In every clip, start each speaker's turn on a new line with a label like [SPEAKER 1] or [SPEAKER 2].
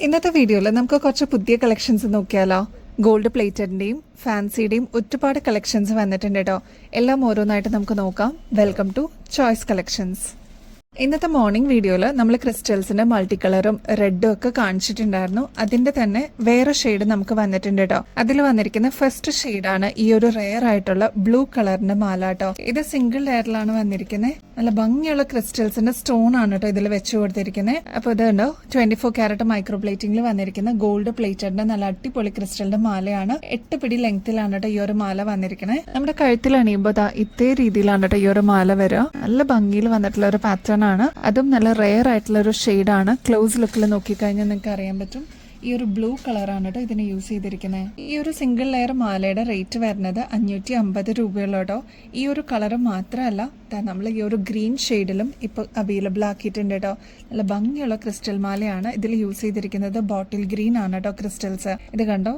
[SPEAKER 1] ഇന്നത്തെ വീഡിയോയിൽ നമുക്ക് കുറച്ച് പുതിയ കളക്ഷൻസ് നോക്കിയാലോ. ഗോൾഡ് പ്ലേറ്റഡിന്റെയും ഫാൻസിയുടെയും ഒരുപാട് കളക്ഷൻസ് വന്നിട്ടുണ്ട് കേട്ടോ. എല്ലാം ഓരോന്നായിട്ട് നമുക്ക് നോക്കാം. Welcome to Choice Collections. ഇന്നത്തെ മോർണിംഗ് വീഡിയോയിൽ നമ്മൾ ക്രിസ്റ്റൽസിന്റെ മൾട്ടി കളറും റെഡും ഒക്കെ കാണിച്ചിട്ടുണ്ടായിരുന്നു. അതിന്റെ തന്നെ വേറെ ഷെയ്ഡ് നമുക്ക് വന്നിട്ടുണ്ട് കേട്ടോ. അതിൽ വന്നിരിക്കുന്ന ഫസ്റ്റ് ഷെയ്ഡാണ് ഈ ഒരു റെയർ ആയിട്ടുള്ള ബ്ലൂ കളറിന്റെ മാല കേട്ടോ. ഇത് സിംഗിൾ ലെയറിലാണ് വന്നിരിക്കുന്നത്. നല്ല ഭംഗിയുള്ള ക്രിസ്റ്റൽസിന്റെ സ്റ്റോൺ ആണ് കേട്ടോ ഇതിൽ വെച്ച് കൊടുത്തിരിക്കുന്നത്. അപ്പൊ ഇതുണ്ടോ 24 ക്യാരറ്റ് മൈക്രോ പ്ലേറ്റിംഗിൽ വന്നിരിക്കുന്ന ഗോൾഡ് പ്ലേറ്റഡിന്റെ നല്ല അടിപൊളി ക്രിസ്റ്റലിന്റെ മാലയാണ്. 8 പിടി ലെങ്തിലാണ് കേട്ടോ ഈ ഒരു മാല വന്നിരിക്കുന്നത്. നമ്മുടെ കഴുത്തിൽ അണിയുമ്പോൾ ഇതേ രീതിയിലാണ് കേട്ടോ ഈ ഒരു മാല വരിക. നല്ല ഭംഗിയിൽ വന്നിട്ടുള്ള ഒരു പാറ്റേൺ ആണ്. അതും നല്ല റെയർ ആയിട്ടുള്ള ഒരു ഷെയ്ഡാണ്. ക്ലോസ് ലുക്കിൽ നോക്കിക്കഴിഞ്ഞാൽ നിങ്ങൾക്ക് അറിയാൻ പറ്റും. ഈ ഒരു ബ്ലൂ കളറാണ് കേട്ടോ ഇതിന് യൂസ് ചെയ്തിരിക്കുന്നത്. ഈ ഒരു സിംഗിൾ ലെയർ മാലയുടെ റേറ്റ് വരുന്നത് 550 രൂപയുള്ളൂ. ഈ ഒരു കളർ മാത്രമല്ല, നമ്മൾ ഈ ഒരു ഗ്രീൻ ഷെയ്ഡിലും ഇപ്പോൾ അവൈലബിൾ ആക്കിയിട്ടുണ്ട് കേട്ടോ. നല്ല ഭംഗിയുള്ള ക്രിസ്റ്റൽ മാലയാണ്. ഇതിൽ യൂസ് ചെയ്തിരിക്കുന്നത് ബോട്ടിൽ ഗ്രീൻ ആണ് കേട്ടോ ക്രിസ്റ്റൽസ്. ഇത് കണ്ടോ,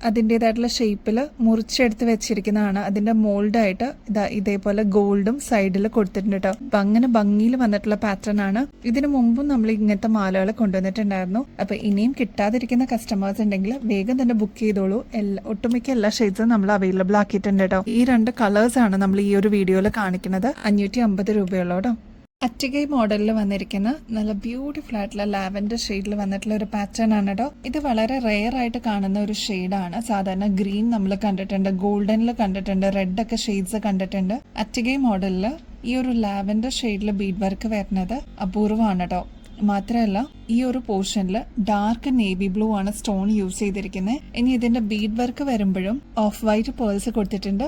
[SPEAKER 1] അതിൻ്റെതായിട്ടുള്ള ഷേപ്പിൽ മുറിച്ചെടുത്ത് വെച്ചിരിക്കുന്നതാണ്. അതിന്റെ മോൾഡായിട്ട് ഇതേപോലെ ഗോൾഡും സൈഡിൽ കൊടുത്തിട്ടുണ്ട് കേട്ടോ. അപ്പൊ അങ്ങനെ ഭംഗിയിൽ വന്നിട്ടുള്ള പാറ്റേൺ ആണ്. ഇതിനു മുമ്പും നമ്മൾ ഇങ്ങനത്തെ മാലകൾ കൊണ്ടുവന്നിട്ടുണ്ടായിരുന്നു. അപ്പൊ ഇനിയും കിട്ടാതിരിക്കുന്ന കസ്റ്റമേഴ്സ് ഉണ്ടെങ്കിൽ വേഗം തന്നെ ബുക്ക് ചെയ്തോളൂ. ഒട്ടുമിക്ക എല്ലാ ഷെയ്ഡ്സും നമ്മൾ അവൈലബിൾ ആക്കിയിട്ടുണ്ട് കേട്ടോ. ഈ 2 കളേഴ്സ് ആണ് നമ്മൾ ഈ ഒരു വീഡിയോയിൽ കാണിക്കുന്നത്. 550 രൂപയുള്ളൂ കേട്ടോ. അറ്റികൈ മോഡലിൽ വന്നിരിക്കുന്ന നല്ല ബ്യൂട്ടിഫുൾ ആയിട്ടുള്ള ലാവൻഡർ ഷെയ്ഡിൽ വന്നിട്ടുള്ള ഒരു പാറ്റേൺ ആണ് കേട്ടോ. ഇത് വളരെ റെയർ ആയിട്ട് കാണുന്ന ഒരു ഷെയ്ഡാണ്. സാധാരണ ഗ്രീൻ നമ്മൾ കണ്ടിട്ടുണ്ട്, ഗോൾഡനിൽ കണ്ടിട്ടുണ്ട്, റെഡ് ഒക്കെ ഷെയ്ഡ്സ് കണ്ടിട്ടുണ്ട്. അറ്റികൈ മോഡലിൽ ഈ ഒരു ലാവൻഡർ ഷെയ്ഡിൽ ബീഡ് വർക്ക് വരുന്നത് അപൂർവമാണ് കേട്ടോ. മാത്രമല്ല ഈ ഒരു പോർഷനിൽ ഡാർക്ക് നേവി ബ്ലൂ ആണ് സ്റ്റോൺ യൂസ് ചെയ്തിരിക്കുന്നത്. ഇനി ഇതിന്റെ ബീഡ് വർക്ക് വരുമ്പോഴും ഓഫ് വൈറ്റ് പേൾസ് കൊടുത്തിട്ടുണ്ട്.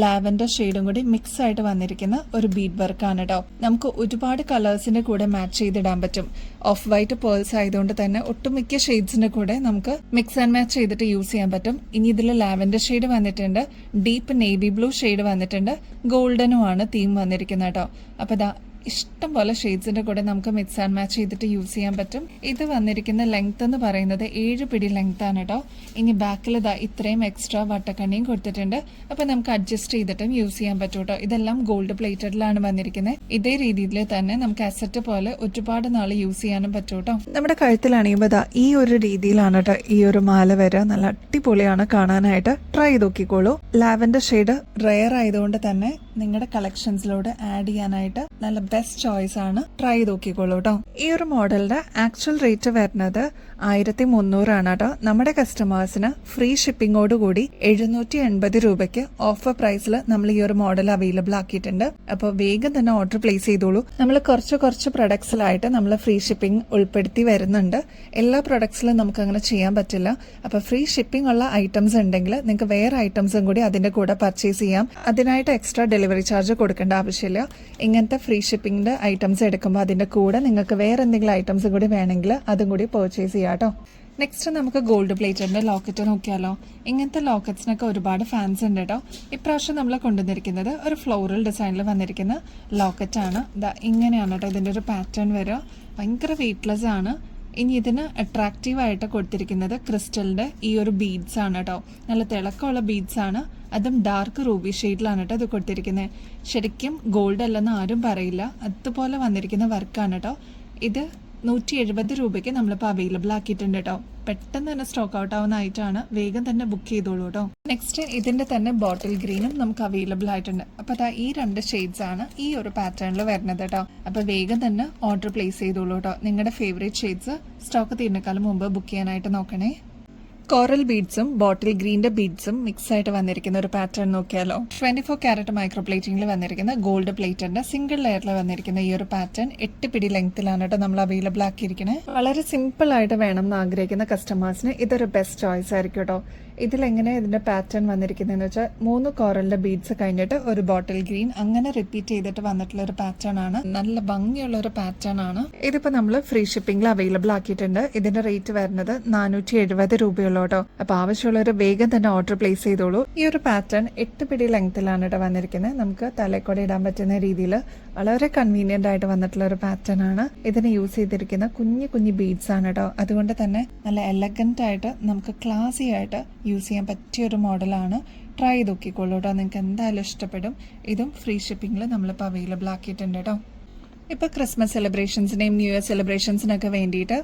[SPEAKER 1] ലാവൻഡർ ഷെയ്ഡും കൂടി മിക്സ് ആയിട്ട് വന്നിരിക്കുന്ന ഒരു ബീഡ് വർക്ക് ആണ് കേട്ടോ. നമുക്ക് ഒരുപാട് കളേഴ്സിന്റെ കൂടെ മാച്ച് ചെയ്തിടാൻ പറ്റും. ഓഫ് വൈറ്റ് പേൾസ് ആയതുകൊണ്ട് തന്നെ ഒട്ടുമിക്ക ഷെയ്ഡ്സിന്റെ കൂടെ നമുക്ക് മിക്സ് ആൻഡ് മാച്ച് ചെയ്തിട്ട് യൂസ് ചെയ്യാൻ പറ്റും. ഇനി ഇതിൽ ലാവൻഡർ ഷെയ്ഡ് വന്നിട്ടുണ്ട്, ഡീപ്പ് നേവി ബ്ലൂ ഷെയ്ഡ് വന്നിട്ടുണ്ട്, ഗോൾഡനും ആണ് തീം വന്നിരിക്കുന്നത് കേട്ടോ. അപ്പൊ ഇഷ്ടം പോലെ ഷെയ്ഡ്സിന്റെ കൂടെ നമുക്ക് മിക്സ് ആൻഡ് മാച്ച് ചെയ്തിട്ട് യൂസ് ചെയ്യാൻ പറ്റും. ഇത് വന്നിരിക്കുന്ന ലെങ്ത് എന്ന് പറയുന്നത് 7 പിടി ലെങ്ത് ആണ് കേട്ടോ. ഇനി ബാക്കിൽ ഇത്രയും എക്സ്ട്രാ വട്ടക്കണ്ണിയും കൊടുത്തിട്ടുണ്ട്. അപ്പൊ നമുക്ക് അഡ്ജസ്റ്റ് ചെയ്തിട്ടും യൂസ് ചെയ്യാൻ പറ്റും കേട്ടോ. ഇതെല്ലാം ഗോൾഡ് പ്ലേറ്റഡിലാണ് വന്നിരിക്കുന്നത്. ഇതേ രീതിയിൽ തന്നെ നമുക്ക് അസറ്റ് പോലെ ഒരുപാട് നാൾ യൂസ് ചെയ്യാനും പറ്റും കേട്ടോ. നമ്മുടെ കഴുത്തിൽ അണിയുമ്പോൾ ഈ ഒരു രീതിയിലാണ് കേട്ടോ ഈ ഒരു മാല വരിക. നല്ല അടിപൊളിയാണ് കാണാനായിട്ട്. ട്രൈ ചെയ്ത് നോക്കിക്കോളൂ. ലാവൻഡർ ഷെയ്ഡ് റെയർ ആയതുകൊണ്ട് തന്നെ നിങ്ങളുടെ കളക്ഷൻസിലോട് ആഡ് ചെയ്യാനായിട്ട് നല്ല ബെസ്റ്റ് ചോയ്സ് ആണ്. ട്രൈ ചെയ്ത് നോക്കിക്കോളൂ കേട്ടോ. ഈ ഒരു മോഡലിന്റെ ആക്ച്വൽ റേറ്റ് വരുന്നത് 1300 ആണ് കേട്ടോ. നമ്മുടെ കസ്റ്റമേഴ്സിന് ഫ്രീ ഷിപ്പിംഗോട് കൂടി 780 രൂപയ്ക്ക് ഓഫർ പ്രൈസിൽ നമ്മൾ ഈ ഒരു മോഡൽ അവൈലബിൾ ആക്കിയിട്ടുണ്ട്. അപ്പോൾ വേഗം തന്നെ ഓർഡർ പ്ലേസ് ചെയ്തോളൂ. നമ്മൾ കുറച്ച് പ്രൊഡക്ട്സിലായിട്ട് നമ്മൾ ഫ്രീ ഷിപ്പിംഗ് ഉൾപ്പെടുത്തി വരുന്നുണ്ട്. എല്ലാ പ്രൊഡക്ട്സിലും നമുക്ക് അങ്ങനെ ചെയ്യാൻ പറ്റില്ല. അപ്പൊ ഫ്രീ ഷിപ്പിംഗ് ഉള്ള ഐറ്റംസ് ഉണ്ടെങ്കിൽ നിങ്ങൾക്ക് വേറെ ഐറ്റംസും കൂടി അതിന്റെ കൂടെ പർച്ചേസ് ചെയ്യാം. അതിനായിട്ട് എക്സ്ട്രാ ഡെലിവറി ചാർജ് കൊടുക്കേണ്ട ആവശ്യമില്ല. ഇങ്ങനത്തെ ഫ്രീ ഷിപ്പിംഗിന്റെ ഐറ്റംസ് എടുക്കുമ്പോൾ അതിന്റെ കൂടെ നിങ്ങൾക്ക് വേറെ എന്തെങ്കിലും ഐറ്റംസ് കൂടി വേണമെങ്കിൽ അതും കൂടി പർച്ചേസ് ചെയ്യാം കേട്ടോ. നെക്സ്റ്റ് നമുക്ക് ഗോൾഡ് പ്ലേറ്റഡിന്റെ ലോക്കറ്റ് നോക്കിയാലോ. ഇങ്ങനത്തെ ലോക്കറ്റ്സിനൊക്കെ ഒരുപാട് ഫാൻസ് ഉണ്ട് കേട്ടോ. ഇപ്രാവശ്യം നമ്മൾ കൊണ്ടുവന്നിരിക്കുന്നത് ഒരു ഫ്ലോറൽ ഡിസൈനിൽ വന്നിരിക്കുന്ന ലോക്കറ്റ് ആണ്. ഇങ്ങനെയാണ് കേട്ടോ ഇതിന്റെ ഒരു പാറ്റേൺ വരിക. ഭയങ്കര വെയ്റ്റ്ലെസ് ആണ്. ഇനി ഇതിന് അട്രാക്റ്റീവ് ആയിട്ട് കൊടുത്തിരിക്കുന്നത് ക്രിസ്റ്റലിന്റെ ഈ ഒരു ബീഡ്സ് ആണ് കേട്ടോ. നല്ല തിളക്കമുള്ള ബീഡ്സ് ആണ്. അതും ഡാർക്ക് റൂബി ഷെയ്ഡിലാണ് കേട്ടോ ഇത് കൊടുത്തിരിക്കുന്നത്. ശരിക്കും ഗോൾഡ് അല്ലെന്ന് ആരും പറയില്ല. അതുപോലെ വന്നിരിക്കുന്ന വർക്കാണ് കേട്ടോ. ഇത് 170 രൂപയ്ക്ക് നമ്മളിപ്പോൾ അവൈലബിൾ ആക്കിയിട്ടുണ്ട് കേട്ടോ. പെട്ടെന്ന് തന്നെ സ്റ്റോക്ക് ഔട്ട് ആവുന്ന ആയിട്ടാണ്. വേഗം തന്നെ ബുക്ക് ചെയ്തോളൂ കേട്ടോ. നെക്സ്റ്റ് ഇതിന്റെ തന്നെ ബോട്ടിൽ ഗ്രീനും നമുക്ക് അവൈലബിൾ ആയിട്ടുണ്ട്. അപ്പൊ ഈ 2 ഷെയ്ഡ്സ് ആണ് ഈ ഒരു പാറ്റേണിൽ വരുന്നത് കേട്ടോ. അപ്പൊ വേഗം തന്നെ ഓർഡർ പ്ലേസ് ചെയ്തോളൂ കേട്ടോ. നിങ്ങളുടെ ഫേവറേറ്റ് ഷെയ്ഡ്സ് സ്റ്റോക്ക് തീരുന്നേക്കാളും മുമ്പ് ബുക്ക് ചെയ്യാനായിട്ട് നോക്കണേ. കോറൽ ബീഡ്സും ബോട്ടിൽ ഗ്രീന്റെ ബീഡ്സും മിക്സ് ആയിട്ട് വന്നിരിക്കുന്ന ഒരു പാറ്റേൺ നോക്കിയാലോ. 24 ക്യാരറ്റ് മൈക്രോ പ്ലേറ്റിംഗിൽ വന്നിരിക്കുന്ന ഗോൾഡ് പ്ലേറ്റഡിന്റെ സിംഗിൾ ലെയറിൽ വന്നിരിക്കുന്ന ഈ ഒരു പാറ്റേൺ 8 പിടി ലെങ്ത്തിലാണ് കേട്ടോ നമ്മൾ അവൈലബിൾ ആക്കിയിരിക്കുന്നത്. വളരെ സിമ്പിൾ ആയിട്ട് വേണം എന്ന് ആഗ്രഹിക്കുന്ന കസ്റ്റമേഴ്സിന് ഇതൊരു ബെസ്റ്റ് ചോയ്സ് ആയിരിക്കും കേട്ടോ. ഇതിലെങ്ങനെ ഇതിന്റെ പാറ്റേൺ വന്നിരിക്കുന്നതെന്ന് വെച്ചാൽ 3 കോറലിന്റെ ബീഡ്സ് കഴിഞ്ഞിട്ട് ഒരു ബോട്ടിൽ ഗ്രീൻ അങ്ങനെ റിപ്പീറ്റ് ചെയ്തിട്ട് വന്നിട്ടുള്ള ഒരു പാറ്റേൺ ആണ്. നല്ല ഭംഗിയുള്ള ഒരു പാറ്റേൺ ആണ്. ഇതിപ്പോ നമ്മൾ ഫ്രീ ഷിപ്പിംഗിൽ അവൈലബിൾ ആക്കിയിട്ടുണ്ട്. ഇതിന്റെ റേറ്റ് വരുന്നത് 470 രൂപയുള്ളൂ കേട്ടോ. അപ്പൊ ആവശ്യമുള്ളവർ വേഗം തന്നെ ഓർഡർ പ്ലേസ് ചെയ്തോളൂ. ഈ ഒരു പാറ്റേൺ 8 പിടി ലെങ്ത്തിലാണ് കേട്ടോ വന്നിരിക്കുന്നത്. നമുക്ക് തലക്കോടെ ഇടാൻ പറ്റുന്ന രീതിയിൽ വളരെ കൺവീനിയന്റ് ആയിട്ട് വന്നിട്ടുള്ള ഒരു പാറ്റേൺ ആണ്. ഇതിന് യൂസ് ചെയ്തിരിക്കുന്ന കുഞ്ഞു ബീഡ്സ് ആണ് കേട്ടോ. അതുകൊണ്ട് തന്നെ നല്ല എലഗന്റ് ആയിട്ട് നമുക്ക് ക്ലാസി ആയിട്ട് യൂസ് ചെയ്യാൻ പറ്റിയ ഒരു മോഡലാണ്. ട്രൈ ചെയ്ത് നോക്കിക്കോളൂ കേട്ടോ. നിങ്ങൾക്ക് എന്തായാലും ഇഷ്ടപ്പെടും. ഇതും ഫ്രീ ഷിപ്പിംഗിൽ നമ്മളിപ്പോൾ അവൈലബിൾ ആക്കിയിട്ടുണ്ട് കേട്ടോ. ഇപ്പോൾ ക്രിസ്മസ് സെലിബ്രേഷൻസിനെയും ന്യൂ ഇയർ സെലിബ്രേഷൻസിനൊക്കെ വേണ്ടിയിട്ട്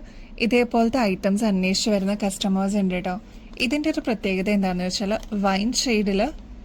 [SPEAKER 1] ഇതേപോലത്തെ ഐറ്റംസ് അന്വേഷിച്ച് വരുന്ന കസ്റ്റമേഴ്സ് ഉണ്ട് കേട്ടോ. ഇതിൻ്റെ ഒരു പ്രത്യേകത എന്താണെന്ന് വെച്ചാൽ വൈൻ ഷെയ്ഡിൽ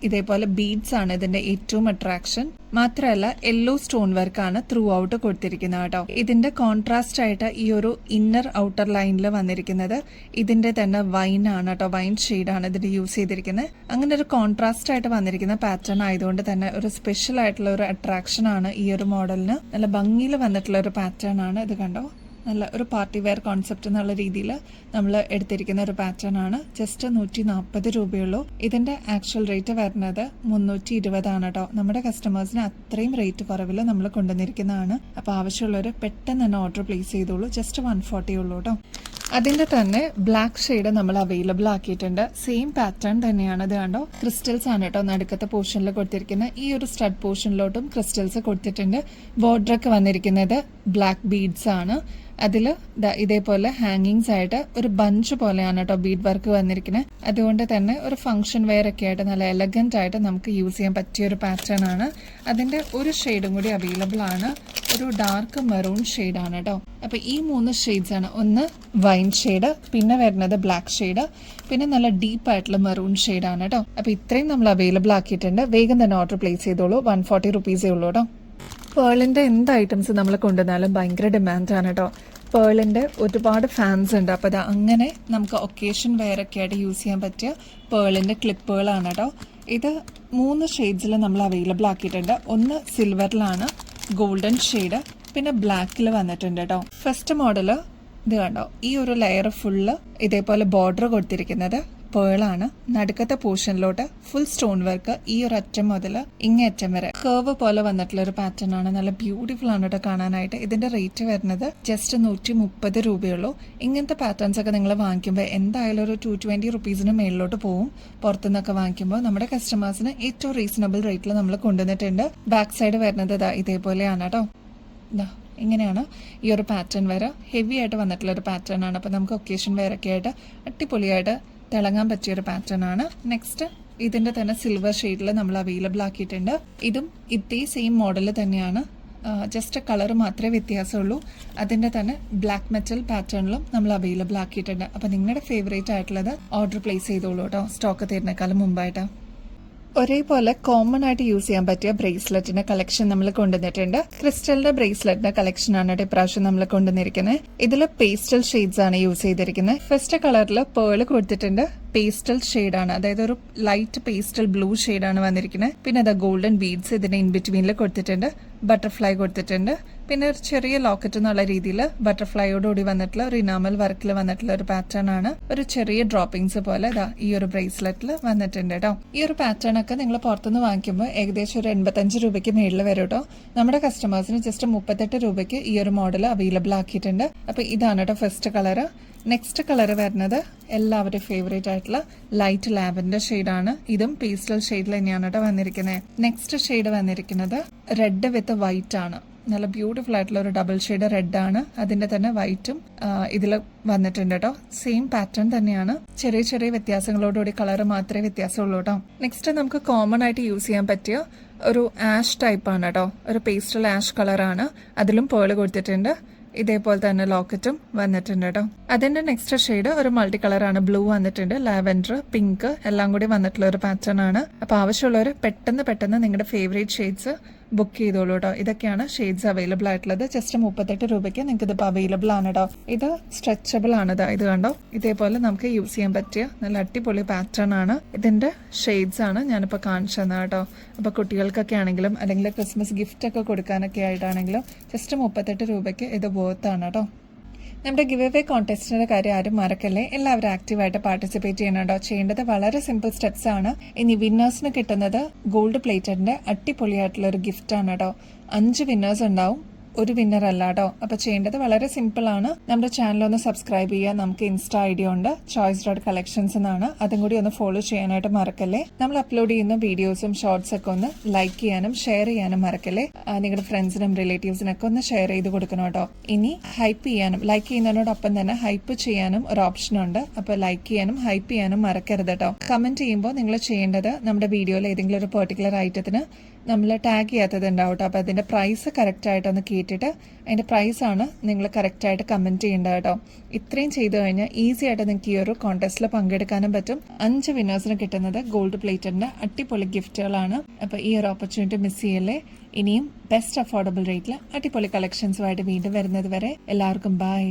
[SPEAKER 1] ഇതേപോലെ ബീഡ്സ് ആണ് ഇതിന്റെ ഏറ്റവും അട്രാക്ഷൻ. മാത്രമല്ല യെല്ലോ സ്റ്റോൺ വർക്കാണ് ത്രൂ ഔട്ട് കൊടുത്തിരിക്കുന്നത് കേട്ടോ. ഇതിന്റെ കോൺട്രാസ്റ്റ് ആയിട്ട് ഈ ഒരു ഇന്നർ ഔട്ടർ ലൈനിൽ വന്നിരിക്കുന്നത് ഇതിന്റെ തന്നെ വൈൻ ആണ് കേട്ടോ. വൈൻ ഷെയ്ഡാണ് ഇതിന്റെ യൂസ് ചെയ്തിരിക്കുന്നത്. അങ്ങനെ ഒരു കോൺട്രാസ്റ്റ് ആയിട്ട് വന്നിരിക്കുന്ന പാറ്റേൺ ആയതുകൊണ്ട് തന്നെ ഒരു സ്പെഷ്യൽ ആയിട്ടുള്ള ഒരു അട്രാക്ഷൻ ആണ് ഈ ഒരു മോഡലിന്. നല്ല ഭംഗിയിൽ വന്നിട്ടുള്ള ഒരു പാറ്റേൺ ആണ് ഇത്. കണ്ടോ, നല്ല ഒരു പാർട്ടി വെയർ കോൺസെപ്റ്റ് എന്നുള്ള രീതിയിൽ നമ്മൾ എടുത്തിരിക്കുന്ന ഒരു പാറ്റേൺ ആണ്. ജസ്റ്റ് 140 രൂപയുള്ളൂ. ഇതിന്റെ ആക്ച്വൽ റേറ്റ് വരുന്നത് 320 കേട്ടോ. നമ്മുടെ കസ്റ്റമേഴ്സിന് അത്രയും റേറ്റ് കുറവിൽ നമ്മൾ കൊണ്ടുവന്നിരിക്കുന്നതാണ്. അപ്പോൾ ആവശ്യമുള്ളവർ പെട്ടെന്ന് തന്നെ ഓർഡർ പ്ലേസ് ചെയ്തോളൂ. ജസ്റ്റ് 140 ഉള്ളൂ കേട്ടോ. അതിന്റെ തന്നെ ബ്ലാക്ക് ഷെയ്ഡ് നമ്മൾ അവൈലബിൾ ആക്കിയിട്ടുണ്ട്. സെയിം പാറ്റേൺ തന്നെയാണ്. ഇത് കണ്ടോ, ക്രിസ്റ്റൽസ് ആണ് കേട്ടോ നടുക്കത്തെ പോർഷനിൽ കൊടുത്തിരിക്കുന്നത്. ഈ ഒരു സ്റ്റഡ് പോർഷനിലോട്ടും ക്രിസ്റ്റൽസ് കൊടുത്തിട്ടുണ്ട്. ബോർഡറൊക്കെ വന്നിരിക്കുന്നത് ബ്ലാക്ക് ബീഡ്സ് ആണ്. അതിൽ ഇതേപോലെ ഹാങ്ങിങ്സ് ആയിട്ട് ഒരു ബഞ്ച് പോലെയാണ് കേട്ടോ ബീഡ് വർക്ക് വന്നിരിക്കുന്നത്. അതുകൊണ്ട് തന്നെ ഒരു ഫംഗ്ഷൻ വെയർ ഒക്കെ ആയിട്ട് നല്ല എലഗന്റ് ആയിട്ട് നമുക്ക് യൂസ് ചെയ്യാൻ പറ്റിയ ഒരു പാറ്റേൺ ആണ്. അതിന്റെ ഒരു ഷെയ്ഡും കൂടി അവൈലബിൾ ആണ്. ഒരു ഡാർക്ക് മെറൂൺ ഷെയ്ഡാണ് കേട്ടോ. അപ്പൊ ഈ 3 ഷെയ്ഡ്സ് ആണ്. ഒന്ന് വൈൻ ഷെയ്ഡ്, പിന്നെ വരുന്നത് ബ്ലാക്ക് ഷെയ്ഡ്, പിന്നെ നല്ല ഡീപ്പ് ആയിട്ടുള്ള മെറൂൺ ഷെയ്ഡാണ് കേട്ടോ. അപ്പൊ ഇത്രയും നമ്മൾ അവൈലബിൾ ആക്കിയിട്ടുണ്ട്. വേഗം തന്നെ ഓർഡർ പ്ലേസ് ചെയ്തോളൂ. 140 റുപ്പീസേ ഉള്ളൂ കേട്ടോ. പേളിന്റെ എന്ത് ഐറ്റംസ് നമ്മൾ കൊണ്ടുവന്നാലും ഭയങ്കര ഡിമാൻഡാണ് കേട്ടോ. പേളിന്റെ ഒരുപാട് ഫാൻസ് ഉണ്ട്. അപ്പോൾ അങ്ങനെ നമുക്ക് ഒക്കേഷൻ വെയർ ഒക്കെ ആയിട്ട് യൂസ് ചെയ്യാൻ പറ്റിയ പേളിന്റെ ക്ലിപ്പുകളാണ് കേട്ടോ. ഇത് 3 ഷെയ്ഡ്സിൽ നമ്മൾ അവൈലബിൾ ആക്കിയിട്ടുണ്ട്. ഒന്ന് സിൽവറിലാണ്, ഗോൾഡൻ ഷെയ്ഡ്, പിന്നെ ബ്ലാക്കിൽ വന്നിട്ടുണ്ട് കേട്ടോ. ഫസ്റ്റ് മോഡല് ഇത് കണ്ടോ, ഈ ഒരു ലെയർ ഫുള്ള് ഇതേപോലെ ബോർഡർ കൊടുത്തിരിക്കുന്നത് പേളാണ്. നടുക്കത്തെ പോർഷനിലോട്ട് ഫുൾ സ്റ്റോൺ വർക്ക് ഈ ഒരു അറ്റം മുതൽ ഇങ്ങേ അറ്റം വരെ കർവ് പോലെ വന്നിട്ടുള്ള ഒരു പാറ്റേൺ ആണ്. നല്ല ബ്യൂട്ടിഫുൾ ആണ് കേട്ടോ കാണാനായിട്ട്. ഇതിന്റെ റേറ്റ് വരുന്നത് ജസ്റ്റ് 130 രൂപയുള്ളൂ. ഇങ്ങനത്തെ പാറ്റേൺസ് ഒക്കെ നിങ്ങൾ വാങ്ങിക്കുമ്പോൾ എന്തായാലും ഒരു 220 റുപ്പീസിന് മേളിലോട്ട് പോകും. പുറത്തുനിന്നൊക്കെ വാങ്ങിക്കുമ്പോൾ നമ്മുടെ കസ്റ്റമേഴ്സിന് ഏറ്റവും റീസണബിൾ റേറ്റിൽ നമ്മൾ കൊണ്ടുവന്നിട്ടുണ്ട്. ബാക്ക് സൈഡ് വരുന്നത് ഇതേപോലെയാണ് കേട്ടോ. ഇങ്ങനെയാണ് ഈ ഒരു പാറ്റേൺ വരെ ഹെവി ആയിട്ട് വന്നിട്ടുള്ള ഒരു പാറ്റേൺ ആണ്. അപ്പോൾ നമുക്ക് ഒക്കേഷൻ വെയർ ഒക്കെ ആയിട്ട് അടിപൊളിയായിട്ട് തിളങ്ങാൻ പറ്റിയൊരു പാറ്റേൺ ആണ്. നെക്സ്റ്റ് ഇതിന്റെ തന്നെ സിൽവർ ഷെയ്ഡിൽ നമ്മൾ അവൈലബിൾ ആക്കിയിട്ടുണ്ട്. ഇതും ഇതേ സെയിം മോഡൽ തന്നെയാണ്. ജസ്റ്റ് കളർ മാത്രമേ വ്യത്യാസമുള്ളൂ. അതിന്റെ തന്നെ ബ്ലാക്ക് മെറ്റൽ പാറ്റേണിലും നമ്മൾ അവൈലബിൾ ആക്കിയിട്ടുണ്ട്. അപ്പോൾ നിങ്ങളുടെ ഫേവറേറ്റ് ആയിട്ടുള്ളത് ഓർഡർ പ്ലേസ് ചെയ്തോളൂ കേട്ടോ, സ്റ്റോക്ക് തീർന്നേക്കാളും മുമ്പായിട്ട്. ഒരേപോലെ കോമൺ ആയിട്ട് യൂസ് ചെയ്യാൻ പറ്റിയ ബ്രേസ്ലെറ്റിന്റെ കളക്ഷൻ നമ്മൾ കൊണ്ടുവന്നിട്ടുണ്ട്. ക്രിസ്റ്റലിന്റെ ബ്രേസ്ലെറ്റിന്റെ കളക്ഷൻ ആണ് ഇപ്രാവശ്യം നമ്മൾ കൊണ്ടുവന്നിരിക്കുന്നത്. ഇതിൽ പേസ്റ്റൽ ഷെയ്ഡ്സ് ആണ് യൂസ് ചെയ്തിരിക്കുന്നത്. ഫസ്റ്റ് കളറിൽ പേള് കൊടുത്തിട്ടുണ്ട്. പേസ്റ്റൽ ഷെയ്ഡാണ്, അതായത് ഒരു ലൈറ്റ് പേസ്റ്റൽ ബ്ലൂ ഷെയ്ഡാണ് വന്നിരിക്കുന്നത്. പിന്നെ അത് ഗോൾഡൻ ബീഡ്സ് ഇതിന് ഇൻ ബിറ്റ്വീനിൽ കൊടുത്തിട്ടുണ്ട്. ബട്ടർഫ്ലൈ കൊടുത്തിട്ടുണ്ട്. പിന്നെ ഒരു ചെറിയ ലോക്കറ്റ് എന്നുള്ള രീതിയിൽ ബട്ടർഫ്ലൈയോടുകൂടി വന്നിട്ടുള്ള ഒരു ഇനാമൽ വർക്കിൽ വന്നിട്ടുള്ള ഒരു പാറ്റേൺ ആണ്. ഒരു ചെറിയ ഡ്രോപ്പിംഗ്സ് പോലെ ഈ ഒരു ബ്രേസ്ലെറ്റിൽ വന്നിട്ടുണ്ട് കേട്ടോ. ഈ ഒരു പാറ്റേൺ ഒക്കെ നിങ്ങൾ പുറത്തുനിന്ന് വാങ്ങിക്കുമ്പോൾ ഏകദേശം ഒരു 85 രൂപയ്ക്ക് മേളിൽ വരും കേട്ടോ. നമ്മുടെ കസ്റ്റമേഴ്സിന് ജസ്റ്റ് 38 രൂപയ്ക്ക് ഈ ഒരു മോഡൽ അവൈലബിൾ ആക്കിയിട്ടുണ്ട്. അപ്പൊ ഇതാണ് കേട്ടോ ഫസ്റ്റ് കളറ്. നെക്സ്റ്റ് കളർ വരുന്നത് എല്ലാവരുടെയും ഫേവറേറ്റ് ആയിട്ടുള്ള ലൈറ്റ് ലാവൻഡർ ഷെയ്ഡാണ്. ഇതും പേസ്റ്റൽ ഷെയ്ഡിൽ തന്നെയാണ് കേട്ടോ വന്നിരിക്കുന്നത്. നെക്സ്റ്റ് ഷെയ്ഡ് വന്നിരിക്കുന്നത് റെഡ് വിത്ത് വൈറ്റ് ആണ്. നല്ല ബ്യൂട്ടിഫുൾ ആയിട്ടുള്ള ഒരു ഡബിൾ ഷെയ്ഡ് റെഡ് ആണ്. അതിന്റെ തന്നെ വൈറ്റും ഇതിൽ വന്നിട്ടുണ്ട് കേട്ടോ. സെയിം പാറ്റേൺ തന്നെയാണ്. ചെറിയ ചെറിയ വ്യത്യാസങ്ങളോടുകൂടി കളർ മാത്രമേ വ്യത്യാസമുള്ളൂ കേട്ടോ. നെക്സ്റ്റ് നമുക്ക് കോമൺ ആയിട്ട് യൂസ് ചെയ്യാൻ പറ്റിയ ഒരു ആഷ് ടൈപ്പ് ആണ് കേട്ടോ. ഒരു പേസ്റ്റൽ ആഷ് കളറാണ്. അതിലും പേള് കൊടുത്തിട്ടുണ്ട്. ഇതേപോലെ തന്നെ ലോക്കറ്റും വന്നിട്ടുണ്ട് കേട്ടോ. അതിന്റെ നെക്സ്റ്റ് ഷെയ്ഡ് ഒരു മൾട്ടി കളറാണ്. ബ്ലൂ വന്നിട്ടുണ്ട്, ലാവൻഡർ, പിങ്ക് എല്ലാം കൂടി വന്നിട്ടുള്ള ഒരു പാറ്റേൺ ആണ്. അപ്പൊ ആവശ്യമുള്ളവർ പെട്ടെന്ന് നിങ്ങളുടെ ഫേവറേറ്റ് ഷെയ്ഡ്സ് ബുക്ക് ചെയ്തോളൂ കേട്ടോ. ഇതൊക്കെയാണ് ഷെയ്ഡ്സ് അവൈലബിൾ ആയിട്ടുള്ളത്. ജസ്റ്റ് 38 രൂപയ്ക്ക് നിങ്ങൾക്ക് ഇതിപ്പോൾ അവൈലബിൾ ആണ് കേട്ടോ. ഇത് സ്ട്രെച്ചബിൾ ആണ്. ഇത് കണ്ടോ, ഇതേപോലെ നമുക്ക് യൂസ് ചെയ്യാൻ പറ്റിയ നല്ല അടിപൊളി പാറ്റേൺ ആണ്. ഇതിന്റെ ഷെയ്ഡ്സ് ആണ് ഞാനിപ്പോൾ കാണിച്ചു തന്നത് കേട്ടോ. അപ്പോൾ കുട്ടികൾക്കൊക്കെ ആണെങ്കിലും അല്ലെങ്കിൽ ക്രിസ്മസ് ഗിഫ്റ്റ് ഒക്കെ കൊടുക്കാനൊക്കെ ആയിട്ടാണെങ്കിലും ജസ്റ്റ് 38 രൂപയ്ക്ക് ഇത് ബോത്താണ് കേട്ടോ. നമ്മുടെ ഗിവ് അവേ കോൺടെസ്റ്റിന്റെ കാര്യം ആരും മറക്കല്ലേ. എല്ലാവരും ആക്റ്റീവായിട്ട് പാർട്ടിസിപ്പേറ്റ് ചെയ്യണോ. ചെയ്യേണ്ടത് വളരെ സിമ്പിൾ സ്റ്റെപ്സ് ആണ്. ഇനി വിന്നേഴ്സിന് കിട്ടുന്നത് ഗോൾഡ് പ്ലേറ്റഡിന്റെ അടിപൊളിയായിട്ടുള്ള ഒരു ഗിഫ്റ്റ് ആണ് കേട്ടോ. 5 വിന്നേഴ്സ് ഉണ്ടാവും, ഒരു വിന്നർ അല്ല കേട്ടോ. അപ്പൊ ചെയ്യേണ്ടത് വളരെ സിമ്പിൾ ആണ്. നമ്മുടെ ചാനൽ ഒന്ന് സബ്സ്ക്രൈബ് ചെയ്യുക. നമുക്ക് ഇൻസ്റ്റാ ഐ ഡി ഉണ്ട്, choice.collections എന്നാണ്. അതും കൂടി ഒന്ന് ഫോളോ ചെയ്യാനായിട്ട് മറക്കല്ലേ. നമ്മൾ അപ്ലോഡ് ചെയ്യുന്ന വീഡിയോസും ഷോർട്സ് ഒക്കെ ഒന്ന് ലൈക്ക് ചെയ്യാനും ഷെയർ ചെയ്യാനും മറക്കല്ലേ. നിങ്ങളുടെ ഫ്രണ്ട്സിനും റിലേറ്റീവ്സിനൊക്കെ ഒന്ന് ഷെയർ ചെയ്ത് കൊടുക്കണം കേട്ടോ. ഇനി ഹൈപ്പ് ചെയ്യാനും ലൈക്ക് ചെയ്യുന്നതിനോടൊപ്പം തന്നെ ഹൈപ്പ് ചെയ്യാനും ഒരു ഓപ്ഷൻ ഉണ്ട്. അപ്പൊ ലൈക്ക് ചെയ്യാനും ഹൈപ്പ് ചെയ്യാനും മറക്കരുത് കേട്ടോ. കമന്റ് ചെയ്യുമ്പോൾ നിങ്ങൾ ചെയ്യേണ്ടത് നമ്മുടെ വീഡിയോയിൽ ഏതെങ്കിലും ഒരു പെർട്ടിക്കുലർ ഐറ്റത്തിന് നമ്മൾ ടാഗ് ചെയ്യാത്തത് ഉണ്ടാവും കേട്ടോ. അപ്പോൾ അതിൻ്റെ പ്രൈസ് കറക്റ്റായിട്ടൊന്ന് കേട്ടിട്ട് അതിൻ്റെ പ്രൈസാണ് നിങ്ങൾ കറക്റ്റായിട്ട് കമൻറ്റ് ചെയ്യേണ്ടത് കേട്ടോ. ഇത്രയും ചെയ്തു കഴിഞ്ഞാൽ ഈസി ആയിട്ട് നിങ്ങൾക്ക് ഈ ഒരു കോൺടെസ്റ്റിൽ പങ്കെടുക്കാനും പറ്റും. 5 വിന്നേഴ്സിന് കിട്ടുന്നത് ഗോൾഡ് പ്ലേറ്റഡിൻ്റെ അടിപൊളി ഗിഫ്റ്റുകളാണ്. അപ്പോൾ ഈ ഒരു ഓപ്പർച്യൂണിറ്റി മിസ് ചെയ്യല്ലേ. ഇനിയും ബെസ്റ്റ് അഫോർഡബിൾ റേറ്റിൽ അടിപൊളി കളക്ഷൻസുമായിട്ട് വീണ്ടും വരുന്നത് വരെ എല്ലാവർക്കും ബൈ.